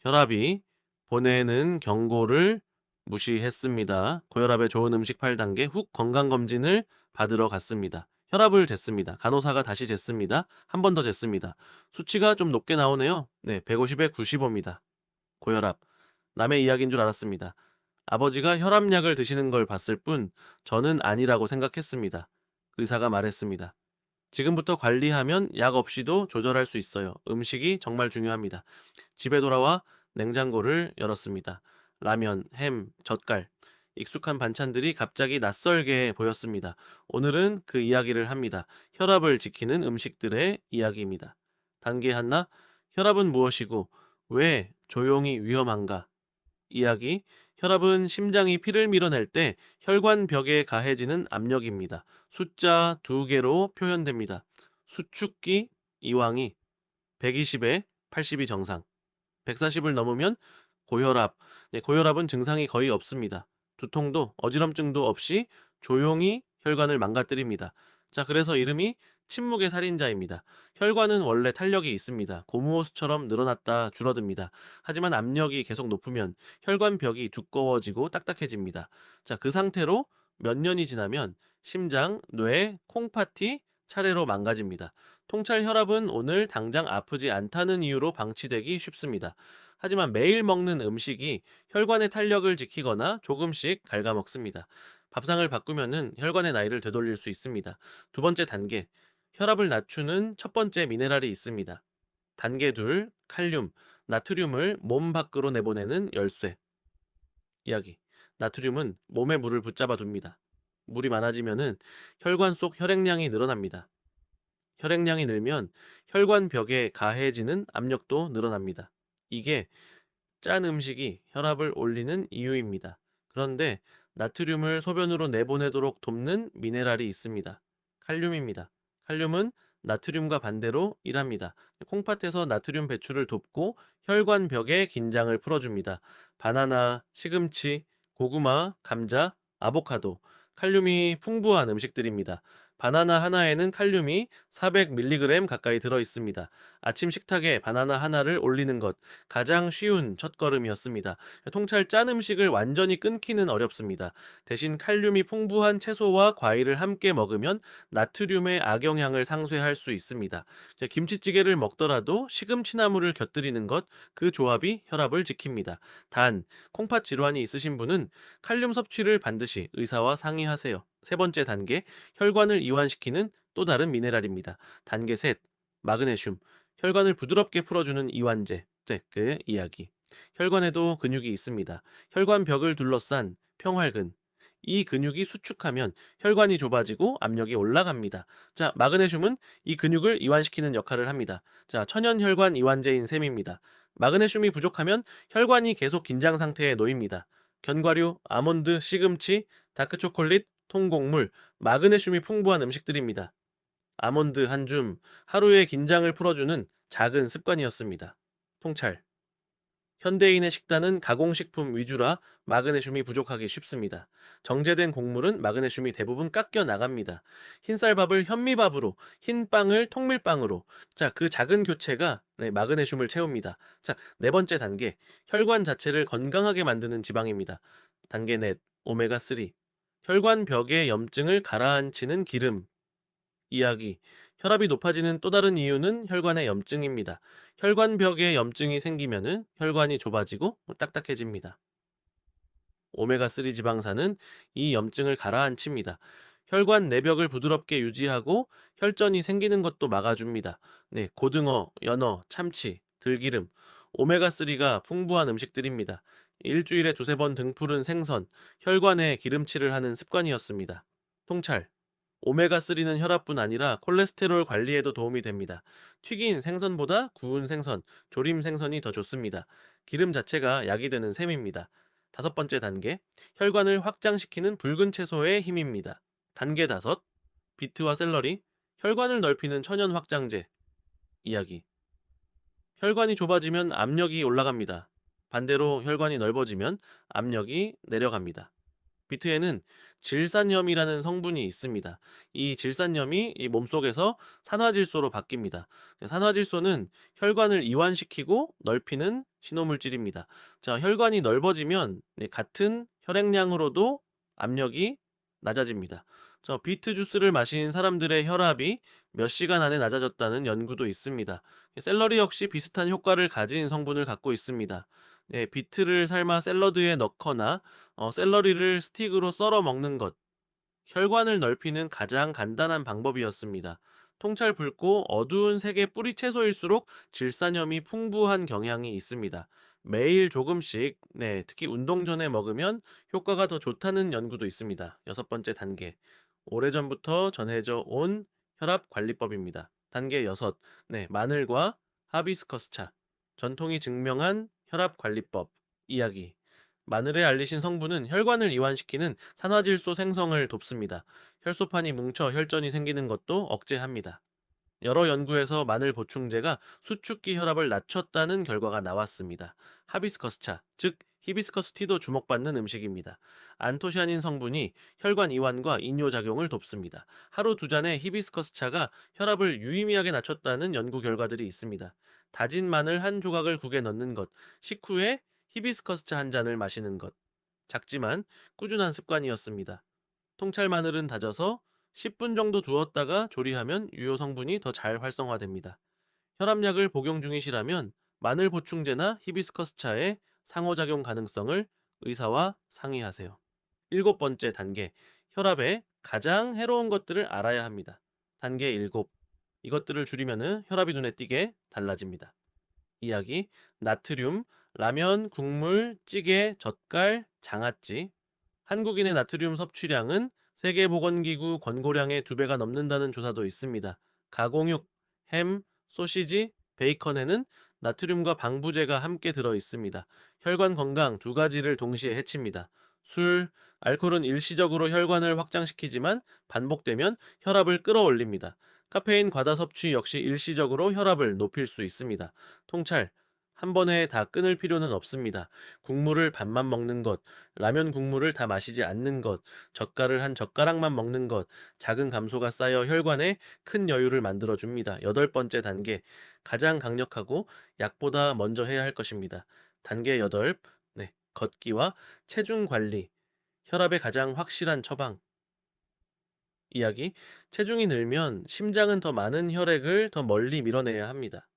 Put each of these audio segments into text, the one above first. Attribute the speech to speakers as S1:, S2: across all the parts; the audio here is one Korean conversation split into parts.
S1: 혈압이 보내는 경고를 무시했습니다. 고혈압에 좋은 음식 8단계 훅 건강검진을 받으러 갔습니다. 혈압을 쟀습니다. 간호사가 다시 쟀습니다. 한 번 더 쟀습니다. 수치가 좀 높게 나오네요. 네, 150에 95입니다. 고혈압. 남의 이야기인 줄 알았습니다. 아버지가 혈압약을 드시는 걸 봤을 뿐 저는 아니라고 생각했습니다. 의사가 말했습니다. 지금부터 관리하면 약 없이도 조절할 수 있어요. 음식이 정말 중요합니다. 집에 돌아와 냉장고를 열었습니다. 라면, 햄, 젓갈, 익숙한 반찬들이 갑자기 낯설게 보였습니다. 오늘은 그 이야기를 합니다. 혈압을 지키는 음식들의 이야기입니다. 단계 하나, 혈압은 무엇이고 왜 조용히 위험한가? 이야기, 혈압은 심장이 피를 밀어낼 때 혈관벽에 가해지는 압력입니다. 숫자 2개로 표현됩니다. 수축기, 이왕이 120에 80이 정상, 140을 넘으면 고혈압. 네, 고혈압은 증상이 거의 없습니다. 두통도 어지럼증도 없이 조용히 혈관을 망가뜨립니다. 자, 그래서 이름이 침묵의 살인자입니다. 혈관은 원래 탄력이 있습니다. 고무호스처럼 늘어났다 줄어듭니다. 하지만 압력이 계속 높으면 혈관 벽이 두꺼워지고 딱딱해집니다. 자, 그 상태로 몇 년이 지나면 심장, 뇌, 콩팥이 차례로 망가집니다. 통찰 혈압은 오늘 당장 아프지 않다는 이유로 방치되기 쉽습니다. 하지만 매일 먹는 음식이 혈관의 탄력을 지키거나 조금씩 갉아먹습니다. 밥상을 바꾸면은 혈관의 나이를 되돌릴 수 있습니다. 두 번째 단계, 혈압을 낮추는 첫 번째 미네랄이 있습니다. 단계 둘, 칼륨, 나트륨을 몸 밖으로 내보내는 열쇠. 이야기. 나트륨은 몸에 물을 붙잡아 둡니다. 물이 많아지면은 혈관 속 혈액량이 늘어납니다. 혈액량이 늘면 혈관 벽에 가해지는 압력도 늘어납니다. 이게 짠 음식이 혈압을 올리는 이유입니다. 그런데 나트륨을 소변으로 내보내도록 돕는 미네랄이 있습니다. 칼륨입니다. 칼륨은 나트륨과 반대로 일합니다. 콩팥에서 나트륨 배출을 돕고 혈관 벽의 긴장을 풀어줍니다. 바나나, 시금치, 고구마, 감자, 아보카도, 칼륨이 풍부한 음식들입니다. 바나나 하나에는 칼륨이 400mg 가까이 들어 있습니다. 아침 식탁에 바나나 하나를 올리는 것, 가장 쉬운 첫걸음이었습니다. 통찰 짠 음식을 완전히 끊기는 어렵습니다. 대신 칼륨이 풍부한 채소와 과일을 함께 먹으면 나트륨의 악영향을 상쇄할 수 있습니다. 김치찌개를 먹더라도 시금치나물을 곁들이는 것, 그 조합이 혈압을 지킵니다. 단, 콩팥 질환이 있으신 분은 칼륨 섭취를 반드시 의사와 상의하세요. 세 번째 단계, 혈관을 이완시키는 또 다른 미네랄입니다. 단계 셋, 마그네슘. 혈관을 부드럽게 풀어주는 이완제. 네, 그 이야기. 혈관에도 근육이 있습니다. 혈관 벽을 둘러싼 평활근. 이 근육이 수축하면 혈관이 좁아지고 압력이 올라갑니다. 자, 마그네슘은 이 근육을 이완시키는 역할을 합니다. 자, 천연혈관 이완제인 셈입니다. 마그네슘이 부족하면 혈관이 계속 긴장 상태에 놓입니다. 견과류, 아몬드, 시금치, 다크초콜릿, 통곡물, 마그네슘이 풍부한 음식들입니다. 아몬드 한 줌, 하루의 긴장을 풀어주는 작은 습관이었습니다. 통찰. 현대인의 식단은 가공식품 위주라 마그네슘이 부족하기 쉽습니다. 정제된 곡물은 마그네슘이 대부분 깎여 나갑니다. 흰쌀밥을 현미밥으로, 흰빵을 통밀빵으로. 자, 그 작은 교체가 네, 마그네슘을 채웁니다. 자, 네 번째 단계. 혈관 자체를 건강하게 만드는 지방입니다. 단계 넷, 오메가3. 혈관 벽의 염증을 가라앉히는 기름. 이야기. 혈압이 높아지는 또 다른 이유는 혈관의 염증입니다. 혈관벽에 염증이 생기면은 혈관이 좁아지고 딱딱해집니다. 오메가3 지방산은 이 염증을 가라앉힙니다. 혈관 내벽을 부드럽게 유지하고 혈전이 생기는 것도 막아줍니다. 네, 고등어, 연어, 참치, 들기름, 오메가3가 풍부한 음식들입니다. 일주일에 두세 번 등푸른 생선, 혈관에 기름칠을 하는 습관이었습니다. 통찰. 오메가3는 혈압뿐 아니라 콜레스테롤 관리에도 도움이 됩니다. 튀긴 생선보다 구운 생선, 조림 생선이 더 좋습니다. 기름 자체가 약이 되는 셈입니다. 다섯 번째 단계, 혈관을 확장시키는 붉은 채소의 힘입니다. 단계 다섯, 비트와 샐러리, 혈관을 넓히는 천연 확장제. 이야기. 혈관이 좁아지면 압력이 올라갑니다. 반대로 혈관이 넓어지면 압력이 내려갑니다. 비트에는 질산염이라는 성분이 있습니다. 이 질산염이 이 몸속에서 산화질소로 바뀝니다. 산화질소는 혈관을 이완시키고 넓히는 신호물질입니다. 자, 혈관이 넓어지면 같은 혈액량으로도 압력이 낮아집니다. 비트 주스를 마신 사람들의 혈압이 몇 시간 안에 낮아졌다는 연구도 있습니다. 샐러리 역시 비슷한 효과를 가진 성분을 갖고 있습니다. 네, 비트를 삶아 샐러드에 넣거나 샐러리를 스틱으로 썰어 먹는 것, 혈관을 넓히는 가장 간단한 방법이었습니다. 통찰 붉고 어두운 색의 뿌리 채소일수록 질산염이 풍부한 경향이 있습니다. 매일 조금씩, 네, 특히 운동 전에 먹으면 효과가 더 좋다는 연구도 있습니다. 여섯 번째 단계. 오래전부터 전해져 온 혈압 관리법입니다. 단계 여섯. 네, 마늘과 하비스커스차. 전통이 증명한 혈압 관리법 이야기. 마늘에 알리신 성분은 혈관을 이완시키는 산화질소 생성을 돕습니다. 혈소판이 뭉쳐 혈전이 생기는 것도 억제합니다. 여러 연구에서 마늘 보충제가 수축기 혈압을 낮췄다는 결과가 나왔습니다. 하비스커스차, 즉 히비스커스 티도 주목받는 음식입니다. 안토시아닌 성분이 혈관 이완과 이뇨작용을 돕습니다. 하루 두 잔의 히비스커스 차가 혈압을 유의미하게 낮췄다는 연구 결과들이 있습니다. 다진 마늘 한 조각을 국에 넣는 것, 식후에 히비스커스 차 한 잔을 마시는 것. 작지만 꾸준한 습관이었습니다. 통찰 마늘은 다져서 10분 정도 두었다가 조리하면 유효 성분이 더 잘 활성화됩니다. 혈압약을 복용 중이시라면 마늘 보충제나 히비스커스 차의 상호작용 가능성을 의사와 상의하세요. 일곱 번째 단계, 혈압에 가장 해로운 것들을 알아야 합니다. 단계 일곱, 이것들을 줄이면 혈압이 눈에 띄게 달라집니다. 이야기, 나트륨, 라면, 국물, 찌개, 젓갈, 장아찌. 한국인의 나트륨 섭취량은 세계보건기구 권고량의 2배가 넘는다는 조사도 있습니다. 가공육, 햄, 소시지, 베이컨에는 나트륨과 방부제가 함께 들어 있습니다. 혈관 건강 두 가지를 동시에 해칩니다. 술, 알코올은 일시적으로 혈관을 확장시키지만 반복되면 혈압을 끌어올립니다. 카페인 과다 섭취 역시 일시적으로 혈압을 높일 수 있습니다. 통찰, 한 번에 다 끊을 필요는 없습니다. 국물을 반만 먹는 것, 라면 국물을 다 마시지 않는 것, 젓갈을 한 젓가락만 먹는 것, 작은 감소가 쌓여 혈관에 큰 여유를 만들어 줍니다. 여덟 번째 단계, 가장 강력하고 약보다 먼저 해야 할 것입니다. 단계 여덟, 네, 걷기와 체중 관리, 혈압의 가장 확실한 처방. 이야기, 체중이 늘면 심장은 더 많은 혈액을 더 멀리 밀어내야 합니다.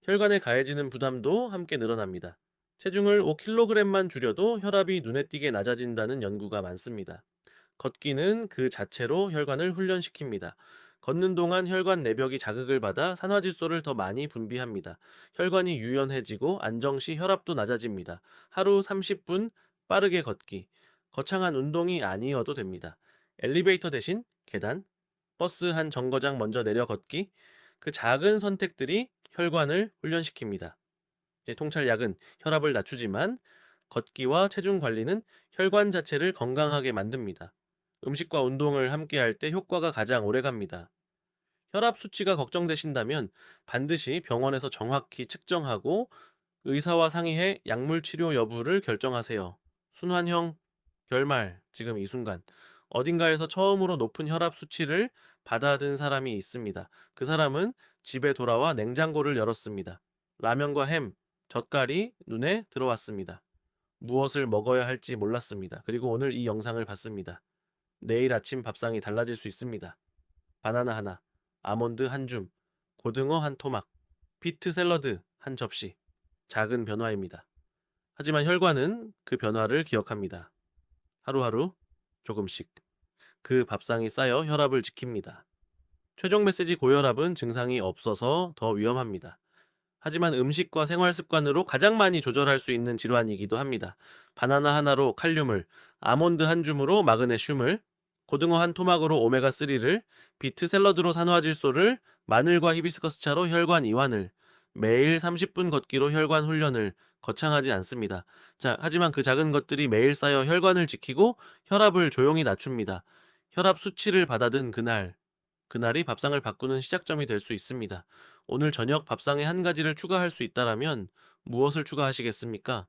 S1: 혈관에 가해지는 부담도 함께 늘어납니다. 체중을 5kg만 줄여도 혈압이 눈에 띄게 낮아진다는 연구가 많습니다. 걷기는 그 자체로 혈관을 훈련시킵니다. 걷는 동안 혈관 내벽이 자극을 받아 산화질소를 더 많이 분비합니다. 혈관이 유연해지고 안정 시 혈압도 낮아집니다. 하루 30분 빠르게 걷기. 거창한 운동이 아니어도 됩니다. 엘리베이터 대신 계단, 버스 한 정거장 먼저 내려 걷기. 그 작은 선택들이 혈관을 훈련시킵니다. 이제 통찰약은 혈압을 낮추지만 걷기와 체중 관리는 혈관 자체를 건강하게 만듭니다. 음식과 운동을 함께 할 때 효과가 가장 오래 갑니다. 혈압 수치가 걱정되신다면 반드시 병원에서 정확히 측정하고 의사와 상의해 약물 치료 여부를 결정하세요. 순환형 결말, 지금 이 순간 어딘가에서 처음으로 높은 혈압 수치를 받아든 사람이 있습니다. 그 사람은 집에 돌아와 냉장고를 열었습니다. 라면과 햄, 젓갈이 눈에 들어왔습니다. 무엇을 먹어야 할지 몰랐습니다. 그리고 오늘 이 영상을 봤습니다. 내일 아침 밥상이 달라질 수 있습니다. 바나나 하나, 아몬드 한 줌, 고등어 한 토막, 비트 샐러드 한 접시. 작은 변화입니다. 하지만 혈관은 그 변화를 기억합니다. 하루하루 조금씩. 그 밥상이 쌓여 혈압을 지킵니다. 최종 메시지 고혈압은 증상이 없어서 더 위험합니다. 하지만 음식과 생활 습관으로 가장 많이 조절할 수 있는 질환이기도 합니다. 바나나 하나로 칼륨을, 아몬드 한 줌으로 마그네슘을, 고등어 한 토막으로 오메가3를, 비트 샐러드로 산화질소를, 마늘과 히비스커스 차로 혈관 이완을, 매일 30분 걷기로 혈관 훈련을. 거창하지 않습니다. 자, 하지만 그 작은 것들이 매일 쌓여 혈관을 지키고 혈압을 조용히 낮춥니다. 혈압 수치를 받아든 그날이 밥상을 바꾸는 시작점이 될 수 있습니다. 오늘 저녁 밥상에 한 가지를 추가할 수 있다라면 무엇을 추가하시겠습니까?